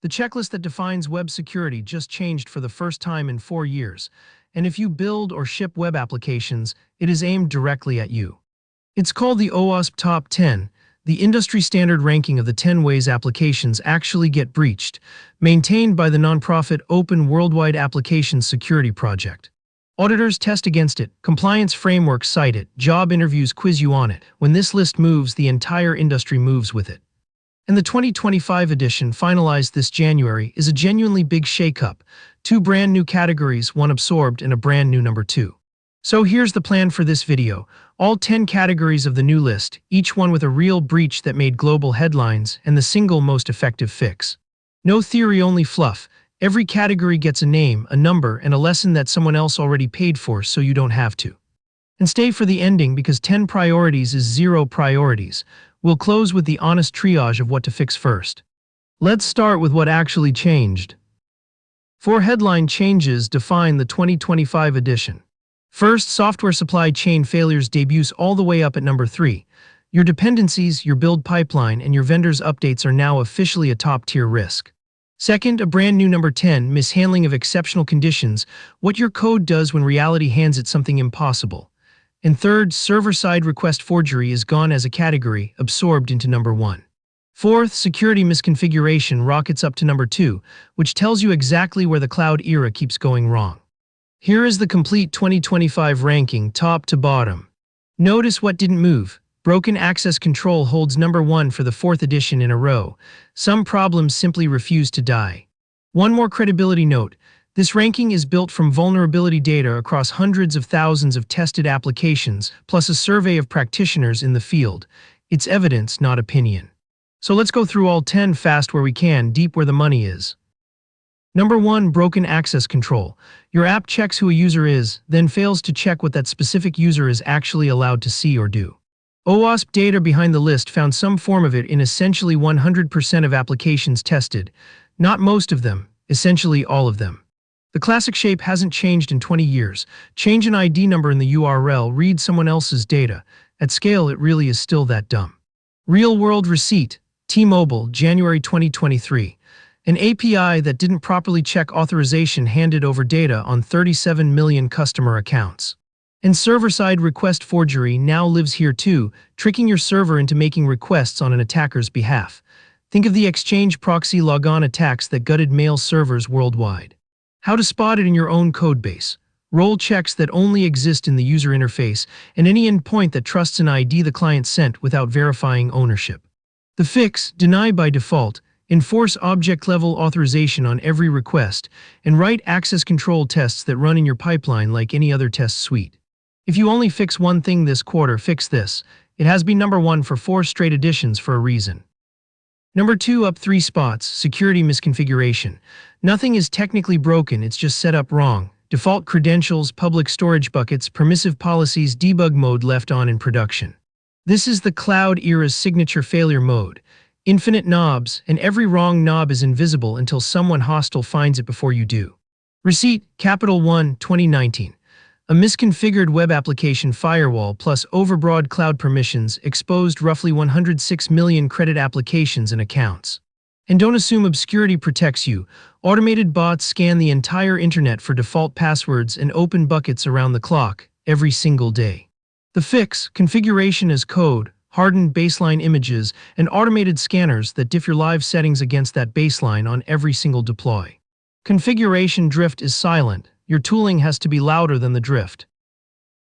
The checklist that defines web security just changed for the first time in 4 years, and if you build or ship web applications, it is aimed directly at you. It's called the OWASP Top 10, the industry standard ranking of the 10 ways applications actually get breached, maintained by the nonprofit Open Worldwide Applications Security Project. Auditors test against it, compliance frameworks cite it, job interviews quiz you on it. When this list moves, the entire industry moves with it. And the 2025 edition, finalized this January, is a genuinely big shakeup. 2 brand new categories, one absorbed, and a brand new number 2. So here's the plan for this video. All 10 categories of the new list, each one with a real breach that made global headlines and the single most effective fix. No theory, only fluff. Every category gets a name, a number, and a lesson that someone else already paid for so you don't have to. And stay for the ending because 10 priorities is 0 priorities. We'll close with the honest triage of what to fix first. Let's start with what actually changed. 4 headline changes define the 2025 edition. First, software supply chain failures debuts all the way up at number 3. Your dependencies, your build pipeline, and your vendors' updates are now officially a top-tier risk. Second, a brand new number 10, mishandling of exceptional conditions, what your code does when reality hands it something impossible. And third, server-side request forgery is gone as a category, absorbed into number 1. Fourth, security misconfiguration rockets up to number 2, which tells you exactly where the cloud era keeps going wrong. Here is the complete 2025 ranking, top to bottom. Notice what didn't move. Broken access control holds number 1 for the 4th edition in a row. Some problems simply refuse to die. One more credibility note. This ranking is built from vulnerability data across hundreds of thousands of tested applications, plus a survey of practitioners in the field. It's evidence, not opinion. So let's go through all 10 fast where we can, deep where the money is. Number 1, broken access control. Your app checks who a user is, then fails to check what that specific user is actually allowed to see or do. OWASP data behind the list found some form of it in essentially 100% of applications tested. Not most of them, essentially all of them. The classic shape hasn't changed in 20 years. Change an ID number in the URL, read someone else's data. At scale, it really is still that dumb. Real-world receipt. T-Mobile, January 2023. An API that didn't properly check authorization handed over data on 37 million customer accounts. And server-side request forgery now lives here too, tricking your server into making requests on an attacker's behalf. Think of the Exchange proxy logon attacks that gutted mail servers worldwide. How to spot it in your own codebase. Role checks that only exist in the user interface, and any endpoint that trusts an ID the client sent without verifying ownership. The fix, deny by default. Enforce object-level authorization on every request, and write access control tests that run in your pipeline like any other test suite. If you only fix one thing this quarter, fix this. It has been number 1 for 4 straight editions for a reason. Number 2, up 3 spots, security misconfiguration. Nothing is technically broken, it's just set up wrong. Default credentials, public storage buckets, permissive policies, debug mode left on in production. This is the cloud era's signature failure mode. Infinite knobs, and every wrong knob is invisible until someone hostile finds it before you do. Receipt, Capital 1, 2019. A misconfigured web application firewall plus overbroad cloud permissions exposed roughly 106 million credit applications and accounts. And don't assume obscurity protects you. Automated bots scan the entire internet for default passwords and open buckets around the clock, every single day. The fix, configuration as code, hardened baseline images, and automated scanners that diff your live settings against that baseline on every single deploy. Configuration drift is silent. Your tooling has to be louder than the drift.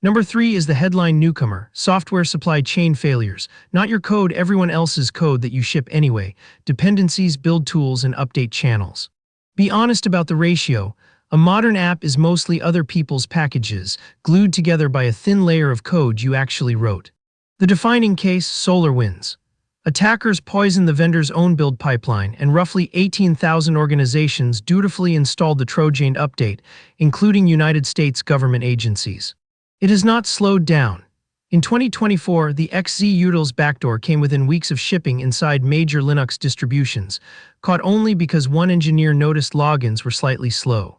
Number 3 is the headline newcomer, software supply chain failures. Not your code, everyone else's code that you ship anyway. Dependencies, build tools, and update channels. Be honest about the ratio. A modern app is mostly other people's packages, glued together by a thin layer of code you actually wrote. The defining case, SolarWinds. Attackers poisoned the vendor's own build pipeline, and roughly 18,000 organizations dutifully installed the Trojan update, including United States government agencies. It has not slowed down. In 2024, the XZ-Utils backdoor came within weeks of shipping inside major Linux distributions, caught only because one engineer noticed logins were slightly slow.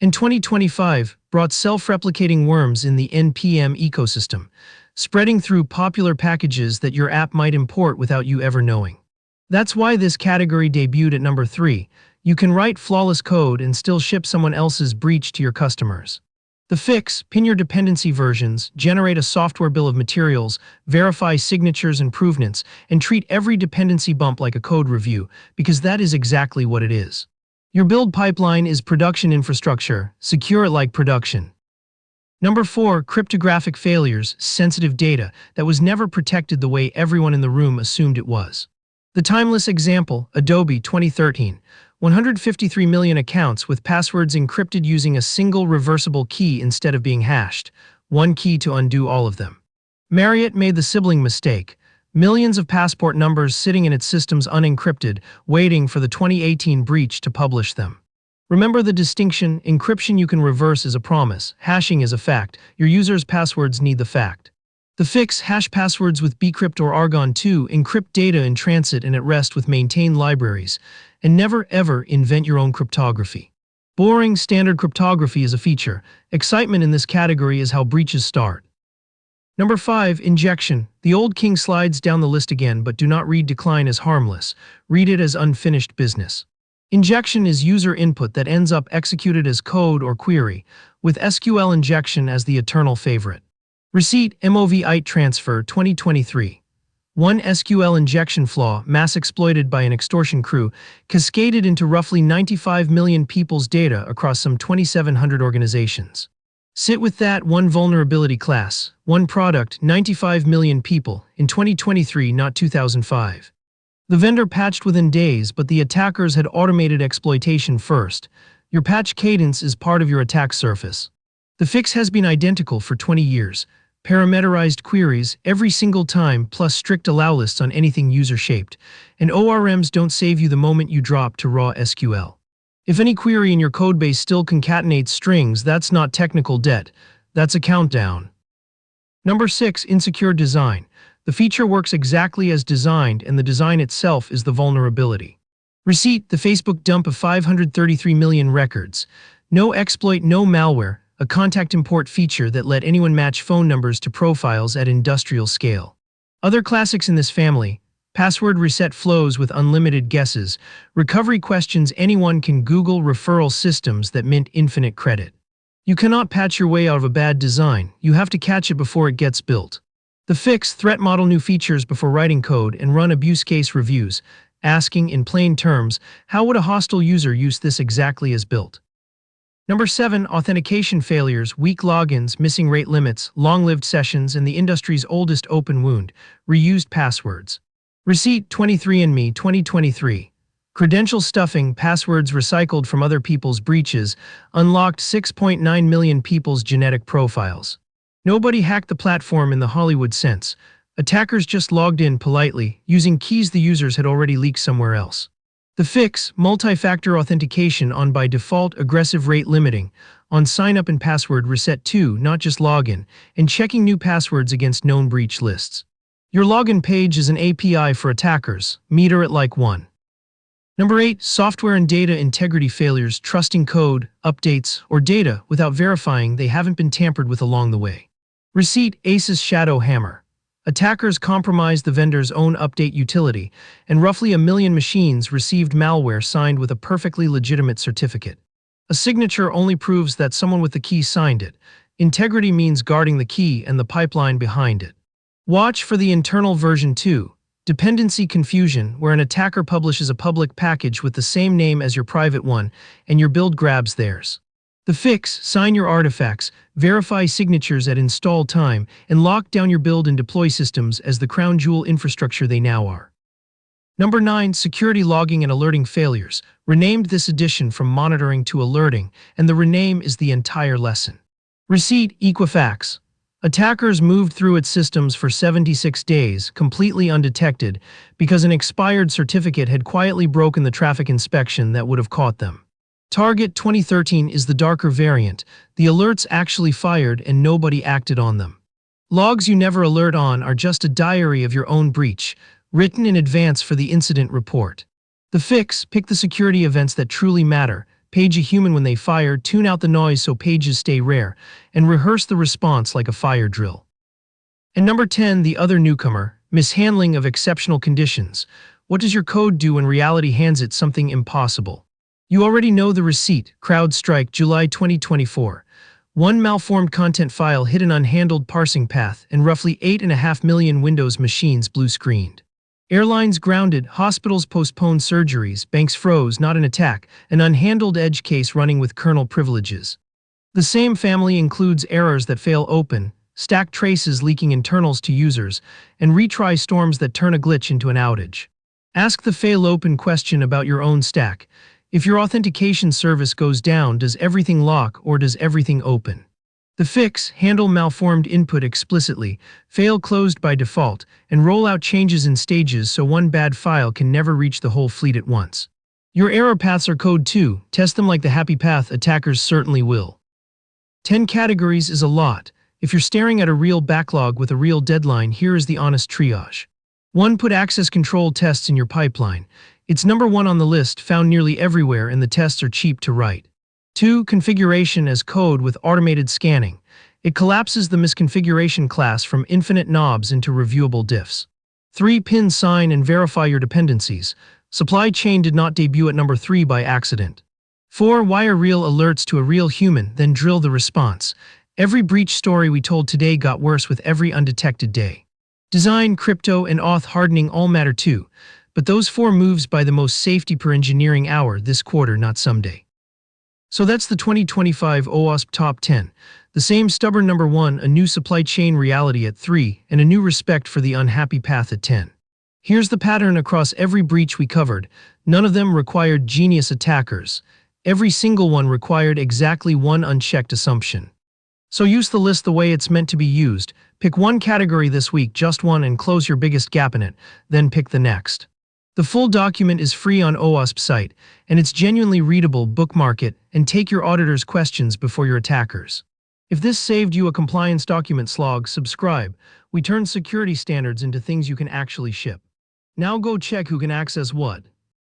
In 2025, brought self-replicating worms in the NPM ecosystem, spreading through popular packages that your app might import without you ever knowing. That's why this category debuted at number 3. You can write flawless code and still ship someone else's breach to your customers. The fix: pin your dependency versions, generate a software bill of materials, verify signatures and provenance, and treat every dependency bump like a code review, because that is exactly what it is. Your build pipeline is production infrastructure. Secure it like production. Number 4. Cryptographic failures: sensitive data that was never protected the way everyone in the room assumed it was. The timeless example: Adobe 2013. 153 million accounts with passwords encrypted using a single reversible key instead of being hashed. One key to undo all of them. Marriott made the sibling mistake. Millions of passport numbers sitting in its systems unencrypted, waiting for the 2018 breach to publish them. Remember the distinction: encryption you can reverse is a promise, hashing is a fact. Your users' passwords need the fact. The fix: hash passwords with bcrypt or Argon 2, encrypt data in transit and at rest with maintained libraries, and never ever invent your own cryptography. Boring standard cryptography is a feature. Excitement in this category is how breaches start. Number 5. Injection. The old king slides down the list again, but do not read decline as harmless. Read it as unfinished business. Injection is user input that ends up executed as code or query, with SQL injection as the eternal favorite. Receipt: MOV-IT transfer 2023. One SQL injection flaw, mass exploited by an extortion crew, cascaded into roughly 95 million people's data across some 2,700 organizations. Sit with that: one vulnerability class, one product, 95 million people, in 2023, not 2005. The vendor patched within days, but the attackers had automated exploitation first. Your patch cadence is part of your attack surface. The fix has been identical for 20 years. Parameterized queries every single time, plus strict allow lists on anything user-shaped. And ORMs don't save you the moment you drop to raw SQL. If any query in your codebase still concatenates strings, that's not technical debt. That's a countdown. Number 6. Insecure design. The feature works exactly as designed, and the design itself is the vulnerability. Receipt: the Facebook dump of 533 million records. No exploit, no malware, a contact import feature that let anyone match phone numbers to profiles at industrial scale. Other classics in this family: password reset flows with unlimited guesses, recovery questions anyone can Google, referral systems that mint infinite credit. You cannot patch your way out of a bad design, you have to catch it before it gets built. The fix: threat model new features before writing code and run abuse case reviews, asking in plain terms, how would a hostile user use this exactly as built? Number 7. Authentication failures: weak logins, missing rate limits, long-lived sessions, and the industry's oldest open wound: reused passwords. Receipt: 23andMe 2023. Credential stuffing, passwords recycled from other people's breaches, unlocked 6.9 million people's genetic profiles. Nobody hacked the platform in the Hollywood sense. Attackers just logged in politely, using keys the users had already leaked somewhere else. The fix: multi-factor authentication on by default, aggressive rate limiting, on sign-up and password reset too, not just login, and checking new passwords against known breach lists. Your login page is an API for attackers. Meter it like one. Number 8. Software and data integrity failures: trusting code, updates, or data without verifying they haven't been tampered with along the way. Receipt: Ace's Shadow Hammer. Attackers compromised the vendor's own update utility, and roughly 1 million machines received malware signed with a perfectly legitimate certificate. A signature only proves that someone with the key signed it. Integrity means guarding the key and the pipeline behind it. Watch for the internal version 2. Dependency confusion, where an attacker publishes a public package with the same name as your private one, and your build grabs theirs. The fix: sign your artifacts, verify signatures at install time, and lock down your build and deploy systems as the crown jewel infrastructure they now are. Number 9. Security logging and alerting failures. Renamed this edition from monitoring to alerting, and the rename is the entire lesson. Receipt: Equifax. Attackers moved through its systems for 76 days, completely undetected, because an expired certificate had quietly broken the traffic inspection that would have caught them. Target 2013 is the darker variant. The alerts actually fired and nobody acted on them. Logs you never alert on are just a diary of your own breach, written in advance for the incident report. The fix: pick the security events that truly matter, page a human when they fire, tune out the noise so pages stay rare, and rehearse the response like a fire drill. And number 10. The other newcomer: mishandling of exceptional conditions. What does your code do when reality hands it something impossible? You already know the receipt, CrowdStrike, July 2024. One malformed content file hit an unhandled parsing path, and roughly 8.5 million Windows machines blue-screened. Airlines grounded, hospitals postponed surgeries, banks froze, not an attack, an unhandled edge case running with kernel privileges. The same family includes errors that fail open, stacked traces leaking internals to users, and retry storms that turn a glitch into an outage. Ask the fail open question about your own stack. If your authentication service goes down, does everything lock or does everything open? The fix: handle malformed input explicitly, fail closed by default, and roll out changes in stages so one bad file can never reach the whole fleet at once. Your error paths are code too. Test them like the happy path attackers certainly will. 10 categories is a lot. If you're staring at a real backlog with a real deadline, here is the honest triage. 1. Put access control tests in your pipeline. It's number 1 on the list, found nearly everywhere, and the tests are cheap to write. 2. Configuration as code with automated scanning. It collapses the misconfiguration class from infinite knobs into reviewable diffs. 3. Pin, sign, and verify your dependencies. Supply chain did not debut at number 3 by accident. 4. Wire real alerts to a real human, then drill the response. Every breach story we told today got worse with every undetected day. Design, crypto, and auth hardening all matter too, but those 4 moves buy the most safety per engineering hour this quarter, not someday. So that's the 2025 OWASP Top 10. The same stubborn number 1, a new supply chain reality at 3, and a new respect for the unhappy path at 10. Here's the pattern across every breach we covered. None of them required genius attackers. Every single one required exactly one unchecked assumption. So use the list the way it's meant to be used. Pick one category this week, just one, and close your biggest gap in it, then pick the next. The full document is free on OWASP site, and it's genuinely readable. Bookmark it, and take your auditor's questions before your attackers. If this saved you a compliance document slog, subscribe. We turn security standards into things you can actually ship. Now go check who can access what.